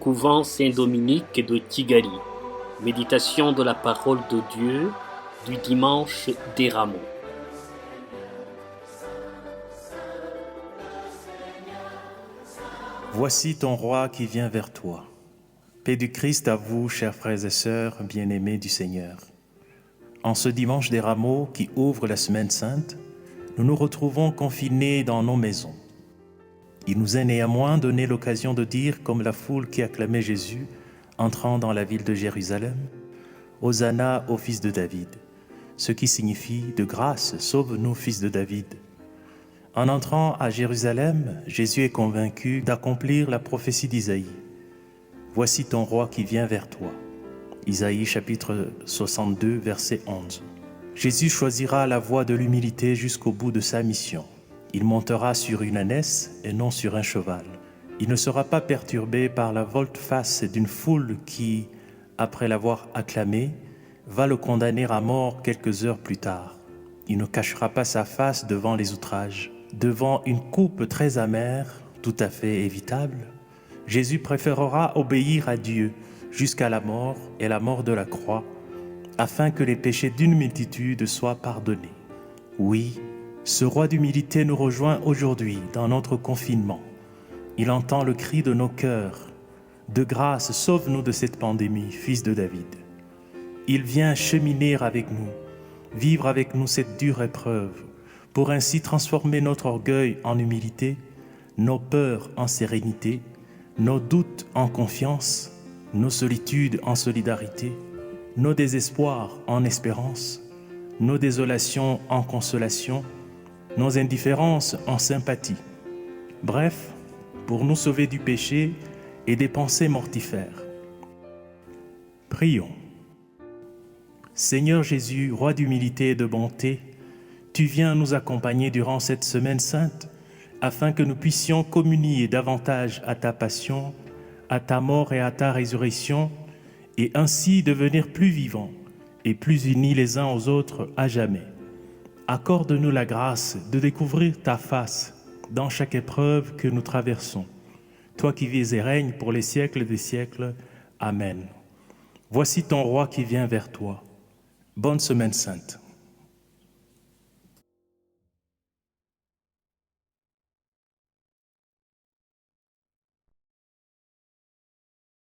Couvent Saint-Dominique de Kigali. Méditation de la parole de Dieu du dimanche des Rameaux. Voici ton roi qui vient vers toi. Paix du Christ à vous, chers frères et sœurs, bien-aimés du Seigneur. En ce dimanche des Rameaux qui ouvre la Semaine Sainte, nous nous retrouvons confinés dans nos maisons. Il nous est néanmoins donné l'occasion de dire, comme la foule qui acclamait Jésus, entrant dans la ville de Jérusalem, « Hosanna au fils de David », ce qui signifie « De grâce, sauve-nous, fils de David ». En entrant à Jérusalem, Jésus est convaincu d'accomplir la prophétie d'Isaïe. « Voici ton roi qui vient vers toi ». Isaïe chapitre 62, verset 11. Jésus choisira la voie de l'humilité jusqu'au bout de sa mission. Il montera sur une ânesse et non sur un cheval. Il ne sera pas perturbé par la volte-face d'une foule qui, après l'avoir acclamé, va le condamner à mort quelques heures plus tard. Il ne cachera pas sa face devant les outrages. Devant une coupe très amère, tout à fait évitable, Jésus préférera obéir à Dieu jusqu'à la mort et la mort de la croix, afin que les péchés d'une multitude soient pardonnés. Oui, ce roi d'humilité nous rejoint aujourd'hui dans notre confinement. Il entend le cri de nos cœurs. De grâce, sauve-nous de cette pandémie, fils de David. Il vient cheminer avec nous, vivre avec nous cette dure épreuve, pour ainsi transformer notre orgueil en humilité, nos peurs en sérénité, nos doutes en confiance, nos solitudes en solidarité, nos désespoirs en espérance, nos désolations en consolation, nos indifférences en sympathie. Bref, pour nous sauver du péché et des pensées mortifères. Prions. Seigneur Jésus, roi d'humilité et de bonté, tu viens nous accompagner durant cette semaine sainte afin que nous puissions communier davantage à ta passion, à ta mort et à ta résurrection, et ainsi devenir plus vivants et plus unis les uns aux autres à jamais. Accorde-nous la grâce de découvrir ta face dans chaque épreuve que nous traversons. Toi qui vis et règnes pour les siècles des siècles. Amen. Voici ton roi qui vient vers toi. Bonne semaine sainte.